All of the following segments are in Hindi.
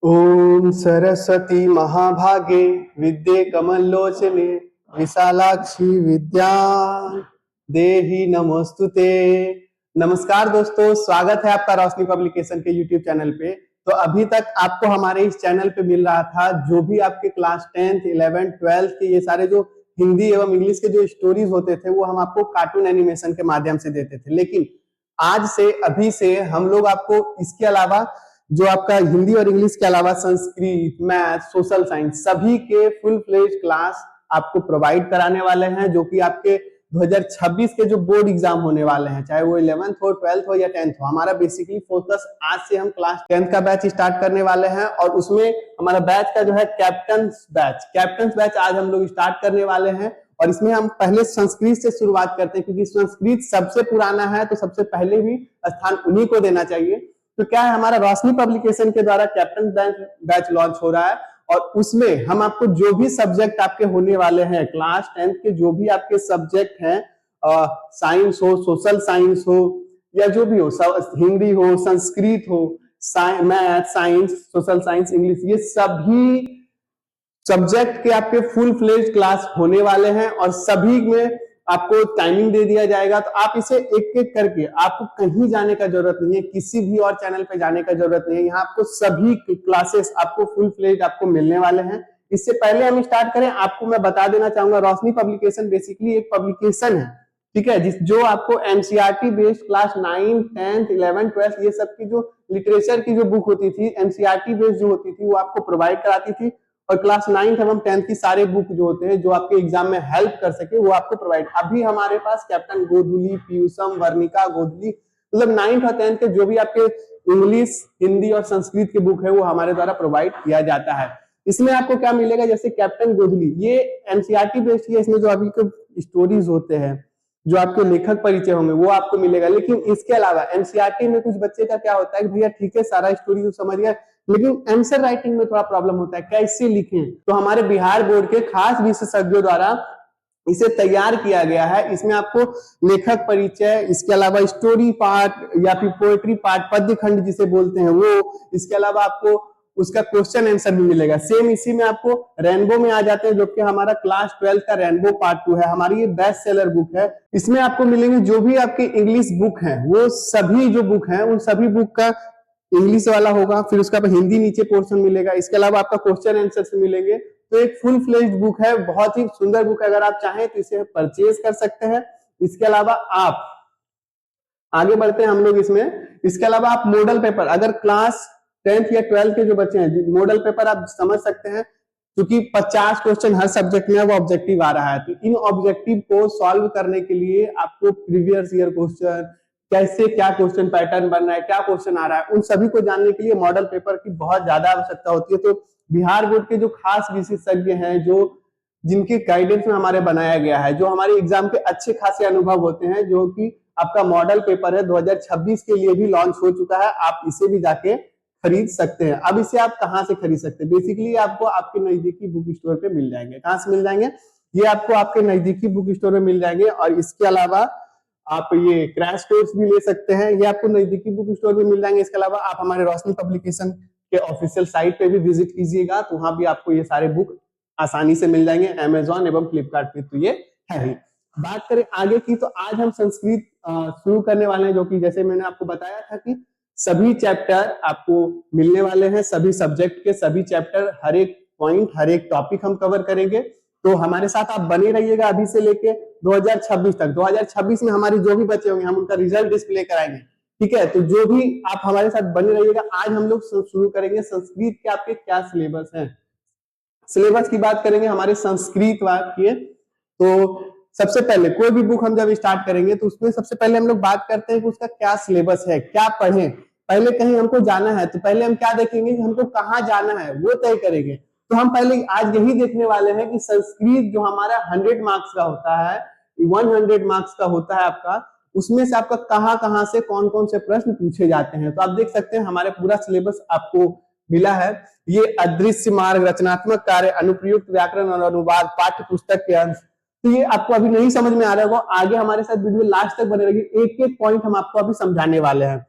ओम सरस्वती महाभागे विद्ये कमलोचने विशालाक्षी विद्या देही नमोस्तुते। नमस्कार दोस्तों, स्वागत है आपका रोशनी पब्लिकेशन के यूट्यूब चैनल पे। तो अभी तक आपको हमारे इस चैनल पे मिल रहा था जो भी आपके क्लास 10th 11th 12th के ये सारे जो हिंदी एवं इंग्लिश के जो स्टोरीज होते थे वो हम आपको कार्टून एनिमेशन के माध्यम से देते थे। लेकिन आज से अभी से हम लोग आपको इसके अलावा जो आपका हिंदी और इंग्लिश के अलावा संस्कृत, मैथ, सोशल साइंस सभी के फुल फ्लेज क्लास आपको प्रोवाइड कराने वाले हैं, जो कि आपके 2026 के जो बोर्ड एग्जाम होने वाले हैं, चाहे वो 11th हो, 12th हो या 10th हो। हमारा बेसिकली फोकस आज से हम क्लास 10th का बैच स्टार्ट करने वाले हैं और उसमें हमारा बैच का जो है कैप्टन बैच आज हम लोग स्टार्ट करने वाले हैं। और इसमें हम पहले संस्कृत से शुरुआत करते हैं, क्योंकि संस्कृत सबसे पुराना है तो सबसे पहले भी स्थान उन्हीं को देना चाहिए। तो क्या है, हमारा रोशनी पब्लिकेशन के द्वारा कैप्टन बैच लॉन्च हो रहा है और उसमें हम आपको जो भी सब्जेक्ट आपके होने वाले हैं क्लास 10th के, जो भी आपके सब्जेक्ट हैं, साइंस हो, सोशल साइंस हो या जो भी हो, हिंदी हो, संस्कृत हो, math, science, social science, English, ये सभी सब्जेक्ट के आपके फुल फ्लेज क्लास होने वाले हैं और सभी में आपको टाइमिंग दे दिया जाएगा। तो आप इसे एक एक करके, आपको कहीं जाने का जरूरत नहीं है, किसी भी और चैनल पे जाने का जरूरत नहीं है। यहाँ आपको सभी क्लासेस आपको फुल फ्लेज आपको मिलने वाले हैं। इससे पहले हम स्टार्ट करें, आपको मैं बता देना चाहूंगा, रोशनी पब्लिकेशन बेसिकली एक पब्लिकेशन है, ठीक है, जो आपको एनसीईआरटी बेस्ड क्लास 9, 10, 11, 12 ये सब की जो लिटरेचर की जो बुक होती थी, एनसीईआरटी बेस्ड जो होती थी, वो आपको प्रोवाइड कराती थी। और क्लास 9th एवं 10th की सारे बुक जो होते हैं जो आपके एग्जाम में हेल्प कर सके, वो आपको प्रोवाइड। अभी हमारे पास कैप्टन गोधुली, पीयूषम, वर्णिका, गोधुली, मतलब 9th और 10th के जो भी आपके इंग्लिश, हिंदी और संस्कृत के बुक है वो हमारे द्वारा प्रोवाइड किया जाता है। इसमें आपको क्या मिलेगा, जैसे कैप्टन गोधुली ये एनसीईआरटी बेस्ड है, इसमें जो अभी के स्टोरीज होते हैं, जो आपके लेखक परिचय होंगे वो आपको मिलेगा। लेकिन इसके अलावा एनसीईआरटी में कुछ बच्चे का क्या होता है कि भैया ठीक है सारा स्टोरी तो समझ गया, लेकिन आंसर राइटिंग में थोड़ा प्रॉब्लम होता है, कैसे लिखें। तो हमारे बिहार बोर्ड के खास विशेषज्ञों द्वारा इसे तैयार किया गया है। इसमें आपको लेखक परिचय, इसके अलावा स्टोरी पार्ट या फिर पोएट्री पार्ट, पद्य खंड जिसे बोलते हैं वो, इसके अलावा आपको उसका क्वेश्चन आंसर भी मिलेगा। सेम इसी में आपको रेनबो में आ जाते हैं, जो कि हमारा क्लास 12 का रेनबो पार्ट 2 है। हमारी ये बेस्ट सेलर बुक है। इसमें आपको मिलेंगे जो भी आपके इंग्लिश बुक है, वो सभी जो बुक है उन सभी बुक का इंग्लिश वाला होगा, फिर उसका हिंदी नीचे पोर्शन मिलेगा, इसके अलावा आपका क्वेश्चन आंसर से मिलेंगे। तो एक फुल फ्लेज्ड बुक है, बहुत ही सुंदर बुक है। अगर आप चाहें तो इसे परचेज कर सकते हैं। इसके अलावा आप आगे बढ़ते हैं हम लोग इसमें। इसके अलावा आप मॉडल पेपर, अगर क्लास 10th या 12th के जो बच्चे हैं, मॉडल पेपर आप समझ सकते हैं, क्योंकि 50 क्वेश्चन हर सब्जेक्ट में वो ऑब्जेक्टिव आ रहा है। तो इन ऑब्जेक्टिव को सॉल्व करने के लिए आपको प्रीवियस ईयर क्वेश्चन, कैसे क्या क्वेश्चन पैटर्न बन रहा है, क्या क्वेश्चन आ रहा है, उन सभी को जानने के लिए मॉडल पेपर की बहुत ज्यादा आवश्यकता होती है। तो बिहार बोर्ड के जो खास विशेषज्ञ हैं, जो जिनके गाइडेंस में हमारे बनाया गया है, जो हमारे एग्जाम के अच्छे खासे अनुभव होते हैं, जो कि आपका मॉडल पेपर है 2026 के लिए भी लॉन्च हो चुका है, आप इसे भी जाके खरीद सकते हैं। अब इसे आप कहां से खरीद सकते हैं, बेसिकली आपको आपके नजदीकी बुक स्टोर पे मिल जाएंगे। कहां से मिल जाएंगे, ये आपको आपके नजदीकी बुक स्टोर में मिल जाएंगे। और इसके अलावा आप ये क्रैश कोर्स भी ले सकते हैं, ये आपको नजदीकी बुक स्टोर में मिल जाएंगे। इसके अलावा आप हमारे रोशनी पब्लिकेशन के ऑफिशियल साइट पे भी विजिट कीजिएगा, तो वहां भी आपको ये सारे बुक आसानी से मिल जाएंगे, अमेजॉन एवं फ्लिपकार्ट पे तो ये है ही। बात करें आगे की, तो आज हम संस्कृत शुरू करने वाले हैं, जो कि जैसे मैंने आपको बताया था कि सभी चैप्टर आपको मिलने वाले हैं, सभी सब्जेक्ट के सभी चैप्टर, हर एक पॉइंट, हर एक टॉपिक हम कवर करेंगे। तो हमारे साथ आप बने रहिएगा अभी से लेके 2026 तक। 2026 में हमारे जो भी बच्चे होंगे हम उनका रिजल्ट डिस्प्ले कराएंगे, ठीक है। तो जो भी आप हमारे साथ बने रहिएगा। आज हम लोग शुरू करेंगे संस्कृत के आपके क्या सिलेबस है। सिलेबस की बात करेंगे हमारे संस्कृत वाक्य। तो सबसे पहले कोई भी बुक हम जब स्टार्ट करेंगे तो उसमें सबसे पहले हम लोग बात करते हैं कि उसका क्या सिलेबस है, क्या पढ़ें। पहले कहीं हमको जाना है तो पहले हम क्या देखेंगे कि हमको कहाँ जाना है, वो तय करेंगे। तो हम पहले आज यही देखने वाले हैं कि संस्कृत जो हमारा 100 मार्क्स का होता है, 100 मार्क्स का होता है आपका, उसमें से आपका कहाँ से कौन कौन से प्रश्न पूछे जाते हैं। तो आप देख सकते हैं हमारे पूरा सिलेबस आपको मिला है। ये अदृश्य मार्ग, रचनात्मक कार्य, अनुप्रयुक्त व्याकरण और अनुवाद, पाठ्य पुस्तक के अंश। तो ये आपको अभी नहीं समझ में आ रहा होगा, आगे हमारे साथ वीडियो लास्ट तक बने रहिए, एक एक पॉइंट हम आपको अभी समझाने वाले हैं।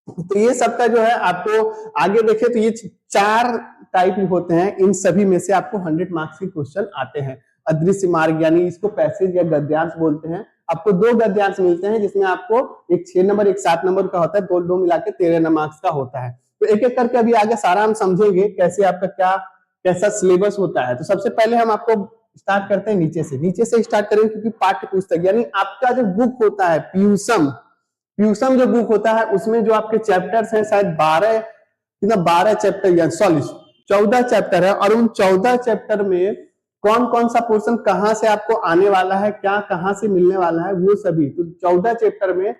तो ये सबका जो है आपको आगे देखे तो ये 4 टाइप होते हैं, इन सभी में से आपको 100 मार्क्स के क्वेश्चन आते हैं। अदृश्य मार्ग यानी इसको पैसेज या गद्यांश बोलते हैं। आपको 2 गद्यांश मिलते हैं जिसमें आपको एक 6 नंबर एक 7 नंबर का होता है, दो दो मिला के 13 मार्क्स का होता है। तो एक एक करके अभी आगे सारा हम समझेंगे कैसे आपका क्या कैसा सिलेबस होता है। तो सबसे पहले हम आपको स्टार्ट करते हैं नीचे से स्टार्ट करेंगे, क्योंकि पाठ्य पुस्तक यानी आपका जो बुक होता है प्यूसम जो बुक होता है उसमें जो आपके चैप्टर्स हैं शायद 12 चैप्टर या सॉरी 14 चैप्टर है, और उन 14 चैप्टर में कौन कौन सा पोर्शन कहां से आपको आने वाला है, क्या कहां से मिलने वाला है, वो सभी। तो 14 चैप्टर में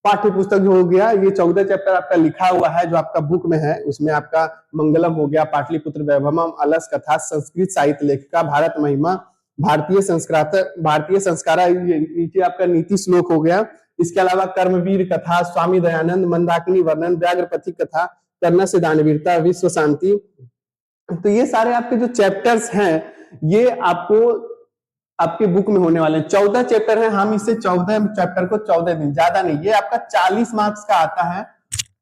पाठ्य पुस्तक जो हो गया, ये 14 चैप्टर आपका लिखा हुआ है जो आपका बुक में है। उसमें आपका मंगलम हो गया, पाटलिपुत्र वैभवम, अलस कथा, संस्कृत साहित्य लेखिका, भारत महिमा, भारतीय संस्कार, नीचे आपका नीति श्लोक हो गया। इसके अलावा कर्मवीर कथा, स्वामी दयानंद, मंदाकिनी वर्णन, व्याघ्रपति कथा, कर्ण से दानवीरता, विश्व शांति। तो ये सारे आपके जो चैप्टर्स हैं ये आपको आपके बुक में होने वाले हैं। 14 चैप्टर है, हम इसे 14 चैप्टर को 14 दिन, ज्यादा नहीं, ये आपका 40 मार्क्स का आता है।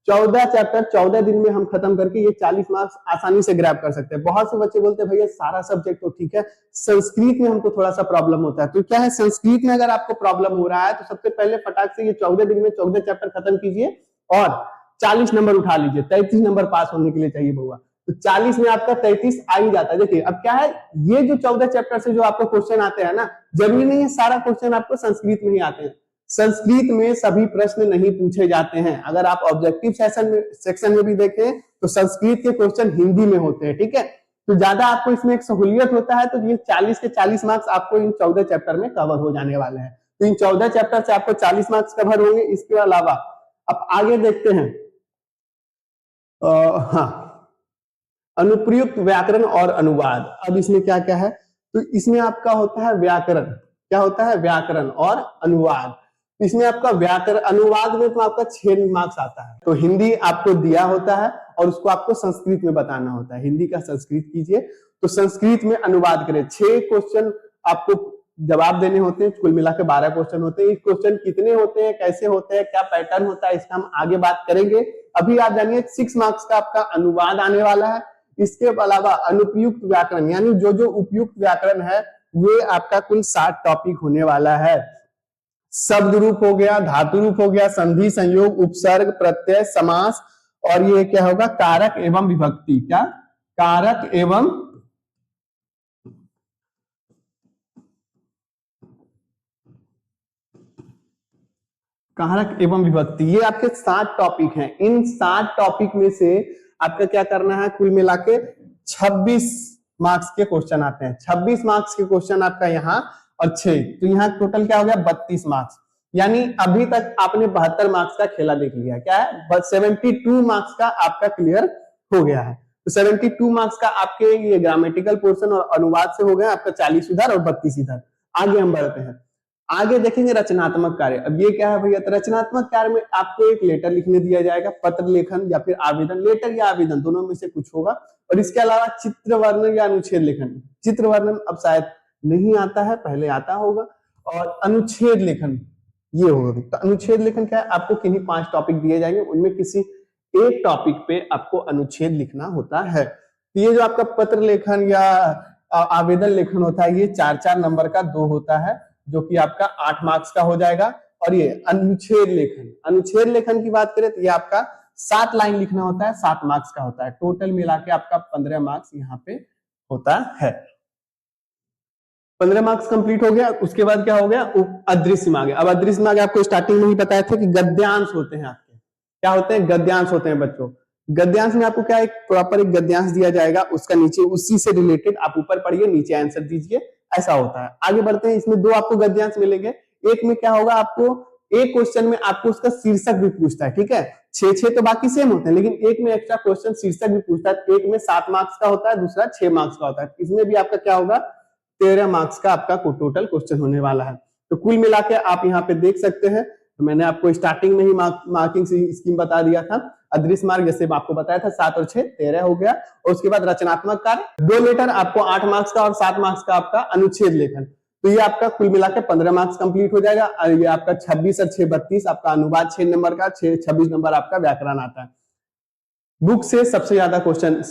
14 चैप्टर 14 दिन में हम खत्म करके ये 40 मार्क्स आसानी से ग्रैब कर सकते हैं। बहुत से बच्चे बोलते हैं भैया सारा सब्जेक्ट तो ठीक है, संस्कृत में हमको थोड़ा सा प्रॉब्लम होता है। तो क्या है, संस्कृत में अगर आपको प्रॉब्लम हो रहा है तो सबसे पहले फटाक से ये 14 दिन में 14 चैप्टर खत्म कीजिए और 40 नंबर उठा लीजिए। 33 नंबर पास होने के लिए चाहिए बहुआ, तो 40 में आपका 33 आ ही जाता है। देखिए अब क्या है, ये जो 14 चैप्टर से जो आपको क्वेश्चन आते हैं ना, जरूरी नहीं है सारा क्वेश्चन आपको संस्कृत में ही आते हैं। संस्कृत में सभी प्रश्न नहीं पूछे जाते हैं। अगर आप ऑब्जेक्टिव सेक्शन में भी देखें तो संस्कृत के क्वेश्चन हिंदी में होते हैं, ठीक है। तो ज्यादा आपको इसमें एक सहूलियत होता है। तो ये 40 के 40 मार्क्स आपको इन 14 चैप्टर में कवर हो जाने वाले हैं। तो इन 14 चैप्टर से आपको 40 मार्क्स कवर होंगे। इसके अलावा अब आगे देखते हैं, हाँ, अनुप्रयुक्त व्याकरण और अनुवाद। अब इसमें क्या क्या है, तो इसमें आपका होता है व्याकरण, क्या होता है, व्याकरण और अनुवाद। इसमें आपका व्याकरण अनुवाद में तो आपका 6 मार्क्स आता है। तो हिंदी आपको दिया होता है और उसको आपको संस्कृत में बताना होता है। हिंदी का संस्कृत कीजिए, तो संस्कृत में अनुवाद करें। 6 क्वेश्चन आपको जवाब देने होते हैं, कुल मिलाकर 12 क्वेश्चन होते हैं। क्वेश्चन कितने होते हैं, कैसे होते हैं, क्या पैटर्न होता है, इसका हम आगे बात करेंगे। अभी आप जानिए 6 मार्क्स का आपका अनुवाद आने वाला है। इसके अलावा अनुपयुक्त व्याकरण यानी जो जो उपयुक्त व्याकरण है, ये आपका कुल 60 टॉपिक होने वाला है। शब्द रूप हो गया, धातु रूप हो गया, संधि संयोग, उपसर्ग, प्रत्यय, समास, और ये क्या होगा, कारक एवं विभक्ति। क्या, कारक एवं विभक्ति, ये आपके 7 टॉपिक हैं। इन 7 टॉपिक में से आपका क्या करना है, कुल मिला के 26 मार्क्स के क्वेश्चन आते हैं। 26 मार्क्स के क्वेश्चन आपका यहाँ और 6, तो यहाँ टोटल क्या हो गया, 32 मार्क्स। यानी अभी तक आपने 72 मार्क्स का खेला देख लिया। क्या है, 72 मार्क्स का आपका क्लियर हो गया है। तो 72 मार्क्स का आपके ये ग्रामेटिकल पोर्शन और अनुवाद से हो गया आपका 40 उधर और 32 इधर। आगे हम बढ़ते हैं, आगे देखेंगे रचनात्मक कार्य। अब ये क्या है भैया, तो रचनात्मक कार्य में आपको एक लेटर लिखने दिया जाएगा, पत्र लेखन या फिर आवेदन, लेटर या आवेदन दोनों में से कुछ होगा। और इसके अलावा चित्र वर्णन या अनुच्छेद लेखन। चित्र वर्णन अब शायद नहीं आता है, पहले आता होगा। और अनुच्छेद लेखन ये होगा। तो अनुच्छेद लेखन क्या है, आपको किन्हीं 5 टॉपिक दिए जाएंगे, उनमें किसी एक टॉपिक पे आपको अनुच्छेद लिखना होता है। तो ये जो आपका पत्र लेखन या आवेदन लेखन होता है, ये 4-4 नंबर का 2 होता है, जो कि आपका 8 मार्क्स का हो जाएगा। और ये अनुच्छेद लेखन की बात करें तो ये आपका 7 लाइन लिखना होता है, 7 मार्क्स का होता है। टोटल मिला के आपका 15 मार्क्स यहाँ पे होता है। 15 मार्क्स कंप्लीट हो गया। उसके बाद क्या हो गया, अदृश्य में आ गया। अब अदृश्य में आ गया, आपको स्टार्टिंग में ही बताया था कि गद्यांश होते हैं आपके, क्या होते हैं, गद्यांश होते हैं बच्चों। गद्यांश में आपको क्या, एक प्रॉपर एक गद्यांश दिया जाएगा, उसका नीचे उसी से रिलेटेड आप ऊपर पढ़िए, नीचे आंसर दीजिए, ऐसा होता है। आगे बढ़ते हैं, इसमें 2 आपको गद्यांश मिलेंगे। एक में क्या होगा, आपको एक क्वेश्चन में आपको उसका शीर्षक भी पूछता है, ठीक है। 6 तो बाकी सेम होते हैं, लेकिन एक में एक्स्ट्रा क्वेश्चन शीर्षक भी पूछता है। एक में 7 मार्क्स का होता है, दूसरा 6 मार्क्स का होता है। इसमें भी आपका क्या होगा, 13 मार्क्स का आपका टोटल क्वेश्चन होने वाला है। तो कुल मिला के आप यहाँ पे देख सकते हैं, तो मैंने आपको स्टार्टिंग में ही मार्किंग स्कीम बता दिया था। अदृश्य मार्ग जैसे आपको बताया था, 7 और 6 13 हो गया। और उसके बाद रचनात्मक कार्य, 2 लेटर आपको 8 मार्क्स का और 7 मार्क्स का आपका अनुच्छेद लेखन। तो ये आपका कुल मिला के 15 मार्क्स कंप्लीट हो जाएगा। और ये आपका 26 और 6 32 आपका अनुवाद 6 नंबर का, 26 नंबर आपका व्याकरण आता है। बुक से सबसे ज्यादा क्वेश्चन,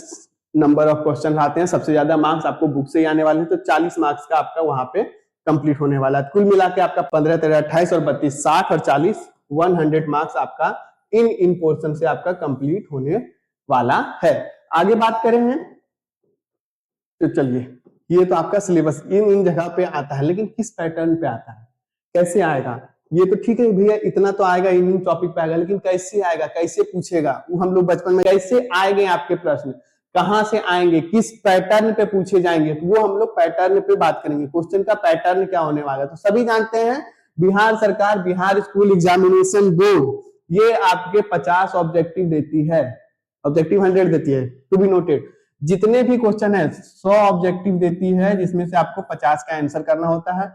नंबर ऑफ क्वेश्चन आते हैं, सबसे ज्यादा मार्क्स आपको बुक से ही आने वाले हैं, तो 40 मार्क्स का आपका वहां पे कंप्लीट होने वाला है। कुल मिला के आपका 15 13 28 और 32 60 और 40 100 मार्क्स आपका इन पोर्शन से आपका कंप्लीट होने वाला है। आगे बात करें हैं तो चलिए, ये तो आपका सिलेबस इन जगह पे आता है, लेकिन किस पैटर्न पे आता है, कैसे आएगा, ये तो ठीक है भैया, इतना तो आएगा, इन टॉपिक पे आएगा, लेकिन कैसे आएगा, कैसे पूछेगा, वो हम लोग बचपन में कैसे आएंगे आपके प्रश्न, कहां से आएंगे, किस पैटर्न पे पूछे जाएंगे, तो वो हम लोग पैटर्न पे बात करेंगे। क्वेश्चन का पैटर्न क्या होने वाला है, तो सभी जानते हैं बिहार सरकार, बिहार स्कूल एग्जामिनेशन बोर्ड, ये आपके 50 ऑब्जेक्टिव देती है, ऑब्जेक्टिव 100 देती है, टू बी नोटेड। जितने भी क्वेश्चन है 100 ऑब्जेक्टिव देती है, जिसमें से आपको 50 का आंसर करना होता है।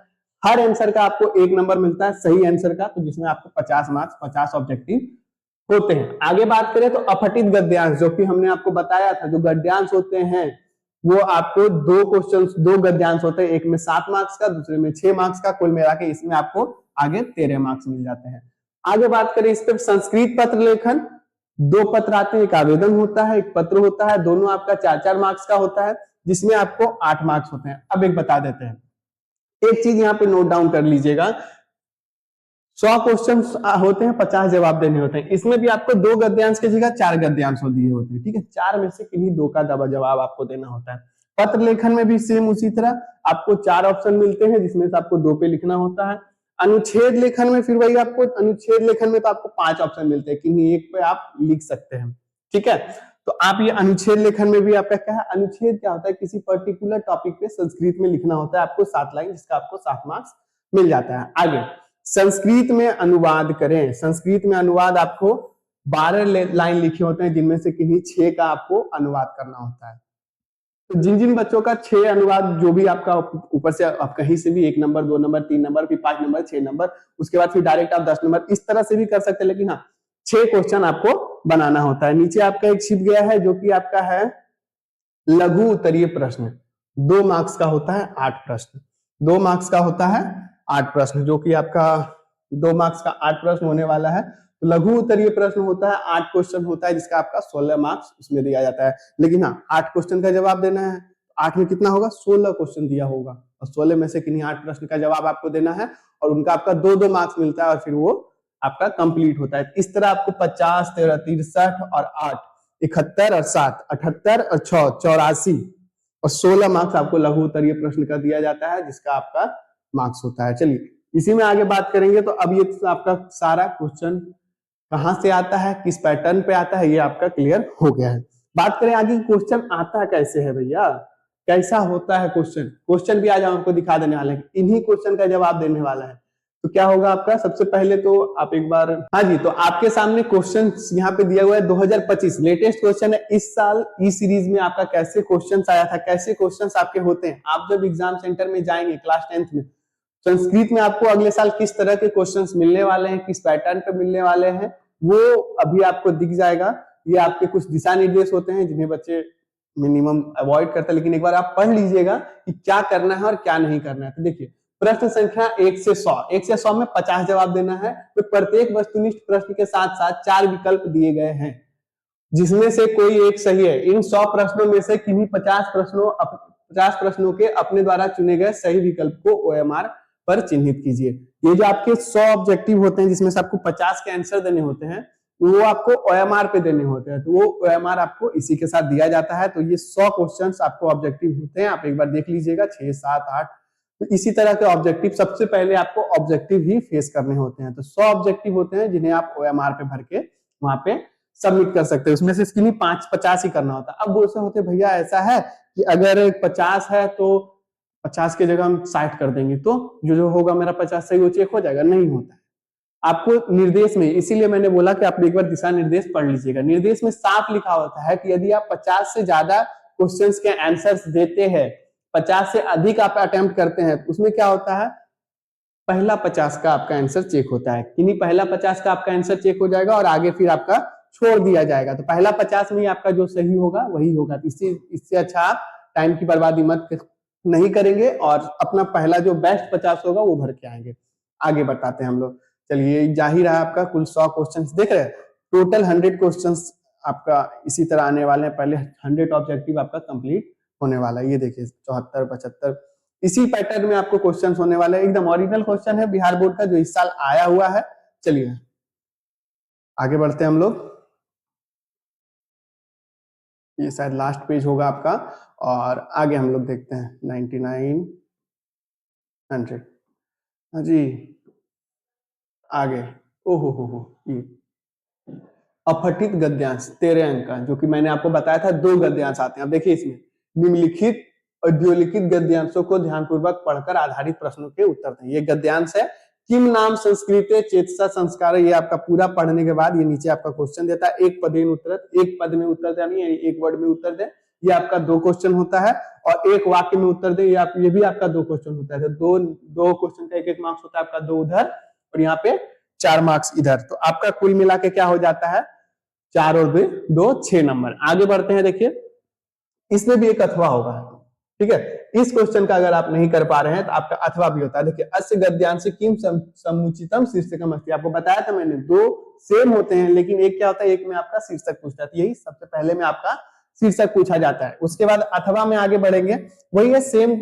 हर आंसर का आपको 1 नंबर मिलता है सही आंसर का, तो जिसमें आपको 50 मार्क्स 50 ऑब्जेक्टिव होते हैं। आगे बात करें तो अपठित गद्यांश, जो कि हमने आपको बताया था, जो गद्यांश होते हैं वो आपको 2 क्वेश्चन, 2 गद्यांश होते हैं, एक में 7 मार्क्स का, दूसरे में 6 मार्क्स का, कुल मिला के इसमें आपको आगे 13 मार्क्स मिल जाते हैं। आगे बात करें इस पर संस्कृत पत्र लेखन, 2 पत्र आते हैं, एक आवेदन होता है, एक पत्र होता है, दोनों आपका 4-4 मार्क्स का होता है, जिसमें आपको 8 मार्क्स होते हैं। अब एक बता देते हैं, एक चीज यहाँ पे नोट डाउन कर लीजिएगा, 100 क्वेश्चन होते हैं, 50 जवाब देने होते हैं, इसमें भी आपको 2 गद्यांश की जगह 4 गद्यांश दिए होते हैं, ठीक है, 4 में से किन्हीं 2 का जवाब आपको देना होता है। पत्र लेखन में भी सेम उसी तरह आपको 4 ऑप्शन मिलते हैं, जिसमें से आपको 2 पे लिखना होता है। अनुच्छेद लेखन में फिर वही आपको, अनुच्छेद लेखन में तो आपको 5 ऑप्शन मिलते हैं, किन्हीं एक पे आप लिख सकते हैं, ठीक है। तो आप ये अनुच्छेद लेखन में भी आपका क्या है, अनुच्छेद क्या होता है, किसी पर्टिकुलर टॉपिक पे संस्कृत में लिखना होता है आपको 7 लाइन, जिसका आपको 7 मार्क्स मिल जाता है। आगे संस्कृत में अनुवाद करें, संस्कृत में अनुवाद आपको 12 लाइन लिखे होते हैं, जिनमें से किन्हीं 6 का आपको अनुवाद करना होता है। तो जिन जिन बच्चों का 6 अनुवाद, जो भी आपका ऊपर से आप कहीं से भी 1 नंबर 2 नंबर 3 नंबर फिर 5 नंबर 6 नंबर, उसके बाद फिर डायरेक्ट आप 10 नंबर, इस तरह से भी कर सकते हैं, लेकिन हाँ 6 क्वेश्चन आपको बनाना होता है। नीचे आपका एक छिप गया है, जो कि आपका है लघु उत्तरीय प्रश्न, 2 मार्क्स का होता है 8 प्रश्न, 2 मार्क्स का होता है 8 प्रश्न, जो कि आपका 2 मार्क्स का 8 प्रश्न होने वाला है। तो लघु उत्तरीय प्रश्न होता है 8 क्वेश्चन होता है, जिसका आपका 16 मार्क्स उसमें दिया जाता है। लेकिन हाँ 8 क्वेश्चन का जवाब देना है, 8 में कितना होगा, 16 क्वेश्चन दिया होगा, और 16 में से किन्हीं 8 प्रश्न का जवाब आपको देना है, और उनका आपका 2-2 मार्क्स मिलता है, और फिर वो आपका कंप्लीट होता है। इस तरह आपको 50 13 63 और 8 71 और 7 78 और 6 84 और 16 मार्क्स आपको लघु उत्तरीय प्रश्न का दिया जाता है, जिसका आपका मार्क्स होता है। चलिए इसी में आगे बात करेंगे। तो अब ये आपका सारा क्वेश्चन कहां से आता है, किस पैटर्न पे आता है, ये आपका क्लियर हो गया है। बात करें आगे क्वेश्चन आता कैसे है भैया, कैसा होता है क्वेश्चन, क्वेश्चन भी आज हम आपको दिखा देने वाले हैं, इन्हीं क्वेश्चन का जवाब देने वाला है। तो क्या होगा आपका, सबसे पहले तो आप एक बार, हाँ जी, तो आपके सामने क्वेश्चन यहाँ पे दिया हुआ है 2025 लेटेस्ट क्वेश्चन है। इस साल ई सीरीज में आपका कैसे क्वेश्चंस आया था, कैसे क्वेश्चंस आपके होते हैं, आप जब एग्जाम सेंटर में जाएंगे क्लास 10th में, संस्कृत में आपको अगले साल किस तरह के क्वेश्चंस मिलने वाले हैं, किस पैटर्न पे मिलने वाले हैं, वो अभी आपको दिख जाएगा। ये आपके कुछ दिशा निर्देश होते हैं, जिन्हें बच्चे मिनिमम अवॉइड करते हैं, लेकिन एक बार आप पढ़ लीजिएगा कि क्या करना है और क्या नहीं करना है। तो देखिए प्रश्न संख्या 1 से 100 में 50 जवाब देना है। तो प्रत्येक वस्तुनिष्ठ प्रश्न के साथ साथ 4 विकल्प दिए गए हैं, जिसमें से कोई एक सही है। इन 100 प्रश्नों में से किन्हीं 50 प्रश्नों के अपने द्वारा चुने गए सही विकल्प को OMR पर चिन्हित कीजिए। ये जो आपके 100 ऑब्जेक्टिव होते हैं, जिसमें से आपको 50 के आंसर देने होते हैं, वो आपको OMR पे देने होते हैं, तो वो OMR आपको इसी के साथ दिया जाता है। तो ये 100 क्वेश्चंस आपको ऑब्जेक्टिव होते हैं, आप एक बार देख लीजिएगा 6 7 8। तो इसी तरह के ऑब्जेक्टिव सबसे पहले आपको ऑब्जेक्टिव ही फेस करने होते हैं। तो 100 ऑब्जेक्टिव होते हैं, जिन्हें आप OMR पे भर के वहां पे सबमिट कर सकते हैं। उसमें से इसके लिए 50 ही करना होता है। अब बोलते होते भैया ऐसा है कि अगर 50 है तो 50 की जगह हम 60 कर देंगे, तो जो जो होगा मेरा 50 सही वो चेक हो जाएगा, नहीं होता है। आपको निर्देश में, इसीलिए मैंने बोला कि आप एक बार दिशा निर्देश पढ़ लीजिएगा। निर्देश में साफ लिखा होता है कि यदि आप 50 से ज्यादा क्वेश्चंस के आंसर्स देते हैं, 50 से अधिक आप अटेम्प्ट करते हैं, तो उसमें क्या होता है, पहला 50 का आपका आंसर चेक होता है, कि नहीं पहला 50 का आपका आंसर चेक हो जाएगा और आगे फिर आपका छोड़ दिया जाएगा। तो पहला 50 में ही आपका जो सही होगा वही होगा। इससे अच्छा आप टाइम की बर्बादी मत नहीं करेंगे और अपना पहला जो बेस्ट 50 होगा वो भर के आएंगे। आगे बताते हैं हम लोग। चलिए, जाहिर है आपका कुल 100 क्वेश्चन देख रहे हैं, टोटल 100 क्वेश्चन आपका इसी तरह आने वाले हैं। पहले 100 ऑब्जेक्टिव आपका कंप्लीट होने वाला है। ये देखिए 74, 75 इसी पैटर्न में आपको क्वेश्चन होने वाले हैं। एकदम ओरिजिनल क्वेश्चन है बिहार बोर्ड का जो इस साल आया हुआ है। चलिए आगे बढ़ते हैं हम लोग। ये शायद लास्ट पेज होगा आपका और आगे हम लोग देखते हैं 99, 100। हाँ जी, आगे ओहो ये अपठित गद्यांश 13 अंक का, जो कि मैंने आपको बताया था 2 गद्यांश आते हैं। अब देखिए इसमें निम्नलिखित अद्योलिखित गद्यांशों को ध्यानपूर्वक पढ़कर आधारित प्रश्नों के उत्तर दें। ये गद्यांश है किम नाम संस्कृत चेतसा संस्कार। ये आपका पूरा पढ़ने के बाद ये नीचे आपका क्वेश्चन देता है, एक पद में उत्तर दें, यानी एक वर्ड में उत्तर दें। ये आपका 2 क्वेश्चन होता है और एक वाक्य में उत्तर दें। ये भी आपका 2 क्वेश्चन होता है। तो दो क्वेश्चन का एक मार्क्स होता है आपका, 2 उधर और यहाँ पे 4 मार्क्स इधर। तो आपका कुल मिला के क्या हो जाता है, 4 और 2 6 नंबर। आगे बढ़ते हैं। देखिए इसमें भी एक अथवा होगा, ठीक है। इस क्वेश्चन का अगर आप नहीं कर पा रहे हैं तो आपका अथवा भी होता है। देखिए अस्य गद्यांश किम समुचितम शीर्षकम अस्ति। आपको बताया था मैंने 2 सेम होते हैं, लेकिन एक क्या होता है, एक में आपका शीर्षक पूछता है। यही सबसे पहले में आपका शीर्षक पूछा जाता है, उसके बाद अथवा में आगे बढ़ेंगे। वही है सेम,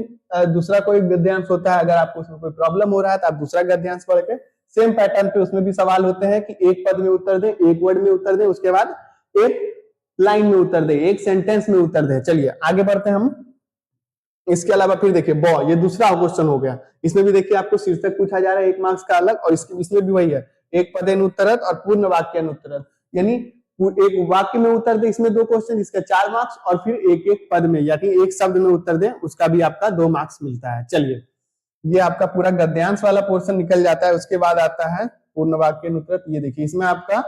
दूसरा कोई गद्यांश होता है। अगर आपको उसमें कोई प्रॉब्लम हो रहा है तो आप दूसरा गद्यांश पढ़ के सेम पैटर्न पे उसमें भी सवाल होते हैं कि एक पद में उत्तर दें, एक वर्ड में उत्तर दें, उसके बाद एक लाइन में उत्तर दें, एक सेंटेंस में उत्तर दें। चलिए आगे बढ़ते हैं हम। इसके अलावा फिर देखिए ये दूसरा क्वेश्चन हो गया। इसमें भी देखिए आपको शीर्षक पूछा जा रहा है, 1 मार्क्स का अलग, और इसमें भी वही है, एक पदेन उत्तरत और पूर्ण वाक्यान उत्तरत, यानी एक वाक्य में उत्तर दे, इसमें 2 क्वेश्चन, इसका 4 मार्क्स, और फिर एक एक पद में यानी एक शब्द में उत्तर दे, उसका भी आपका 2 मार्क्स मिलता है। चलिए ये आपका पूरा गद्यांश वाला पोर्शन निकल जाता है। उसके बाद आता है पूर्ण वाक्य उत्तरत। ये देखिए इसमें आपका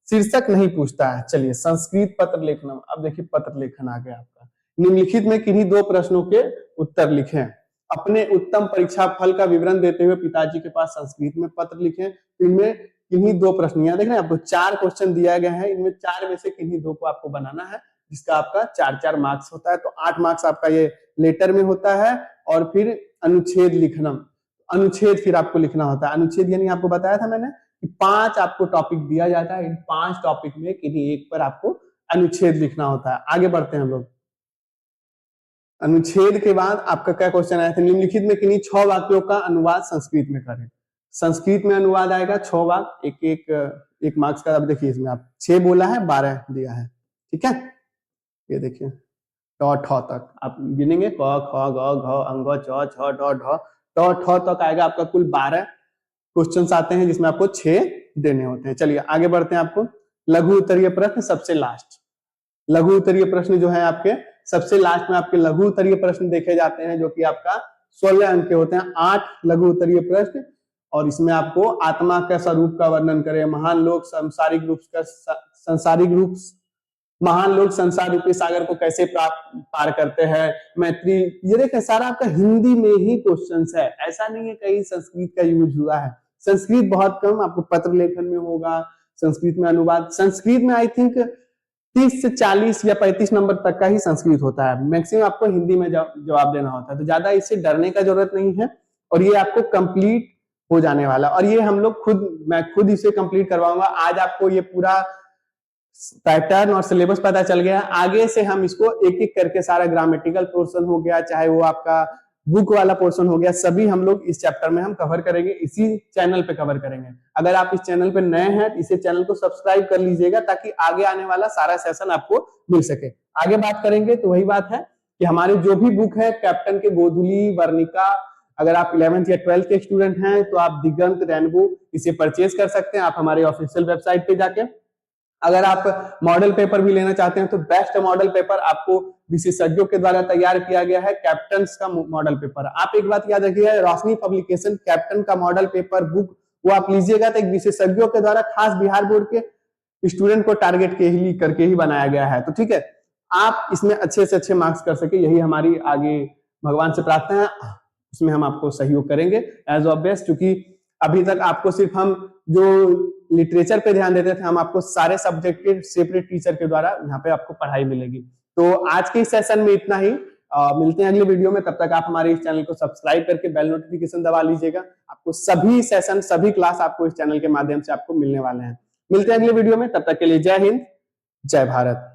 शीर्षक नहीं पूछता है। चलिए संस्कृत पत्र लेखन। अब देखिए पत्र लेखन आ गया आपका। निम्नलिखित में किन्हीं 2 प्रश्नों के उत्तर लिखें। अपने उत्तम परीक्षा फल का विवरण देते हुए पिताजी के पास संस्कृत में पत्र लिखें। इनमें किन्हीं 2 प्रश्न, यहाँ देख रहे हैं आपको 4 क्वेश्चन दिया गया है, इनमें 4 में से किन्हीं 2 को आपको बनाना है, जिसका आपका 4-4 मार्क्स होता है। तो 8 मार्क्स आपका ये लेटर में होता है। और फिर अनुच्छेद लिखना, अनुच्छेद फिर आपको लिखना होता है। अनुच्छेद यानी आपको बताया था मैंने कि 5 आपको टॉपिक दिया जाता है, इन 5 टॉपिक में किन्हीं एक पर आपको अनुच्छेद लिखना होता है। आगे बढ़ते हैं हम लोग। अनुच्छेद के बाद आपका क्या क्वेश्चन आया था, निम्नलिखित में किन्हीं 6 वाक्यों का अनुवाद संस्कृत में करें। संस्कृत में अनुवाद आएगा 6 वाक्य, एक मार्क्स का। अब देखिए इसमें आप 6 बोला है, 12 दिया है, ठीक है। ये देखिए ट ठ तक आप गिनेंगे, क ख ग घ अंग च छ ड ढ ट ठ तक आएगा आपका। कुल 12 क्वेश्चंस आते हैं जिसमें आपको 6 देने होते हैं। चलिए आगे बढ़ते हैं। आपको लघु उत्तरीय प्रश्न सबसे लास्ट, लघु उत्तरीय प्रश्न जो है आपके सबसे लास्ट में आपके लघु उत्तरीय प्रश्न देखे जाते हैं, जो कि आपका 16 अंक के होते हैं। 8 लघु उत्तरीय प्रश्न, और इसमें आपको आत्मा का स्वरूप का वर्णन करें, महान लोग सांसारिक रूप महान लोग संसार रूपी सागर को कैसे पार करते हैं, मैत्री। ये देखें सारा आपका हिंदी में ही क्वेश्चंस है, ऐसा नहीं है कहीं संस्कृत का यूज हुआ है। संस्कृत बहुत कम आपको पत्र लेखन में होगा, संस्कृत में अनुवाद, संस्कृत में आई थिंक 30 से 40 या 35 नंबर तक का ही संस्कृत होता है। मैक्सिमम आपको हिंदी में जवाब देना होता है, तो ज्यादा इससे डरने का जरूरत नहीं है। और ये आपको कंप्लीट हो जाने वाला, और ये हम लोग मैं खुद इसे कंप्लीट करवाऊंगा। आज आपको ये पूरा पैटर्न और सिलेबस पता चल गया। आगे से हम इसको एक एक करके सारा ग्रामेटिकल पोर्शन हो गया, चाहे वो आपका बुक वाला पोर्शन हो गया, सभी हम लोग इस चैप्टर में हम कवर करेंगे, इसी चैनल पे कवर करेंगे। अगर आप इस चैनल पे नए हैं तो इसे चैनल को सब्सक्राइब कर लीजिएगा, ताकि आगे आने वाला सारा सेशन आपको मिल सके। आगे बात करेंगे तो वही बात है कि हमारे जो भी बुक है कैप्टन के गोधुली, वर्णिका, अगर आप 11th या 12th के स्टूडेंट हैं तो आप दिगंत, रेनबो इसे परचेज कर सकते हैं आप हमारे ऑफिशियल वेबसाइट पे जाके। अगर आप मॉडल पेपर भी लेना चाहते हैं तो बेस्ट मॉडल पेपर आपको विशेषज्ञों के द्वारा तैयार किया गया है, कैप्टन का मॉडल पेपर। आप एक बात याद रखिएगा, रोशनी पब्लिकेशन कैप्टन का मॉडल पेपर बुक वो आप लीजिएगा तो एक विशेषज्ञों के द्वारा खास बिहार बोर्ड के स्टूडेंट को टारगेट करके ही बनाया गया है। तो ठीक है, आप इसमें अच्छे से अच्छे मार्क्स कर सके, यही हमारी आगे भगवान से प्रार्थना है, उसमें हम आपको सहयोग करेंगे एज ऑब्वियस। क्योंकि अभी तक आपको सिर्फ हम जो लिटरेचर पे ध्यान देते थे, हम आपको सारे सब्जेक्ट के सेपरेट टीचर के द्वारा यहाँ पे आपको पढ़ाई मिलेगी। तो आज के सेशन में इतना ही। मिलते हैं अगले वीडियो में। तब तक आप हमारे इस चैनल को सब्सक्राइब करके बेल नोटिफिकेशन दबा लीजिएगा। आपको सभी सेशन, सभी क्लास आपको इस चैनल के माध्यम से आपको मिलने वाले हैं। मिलते हैं अगले वीडियो में, तब तक के लिए जय हिंद, जय भारत।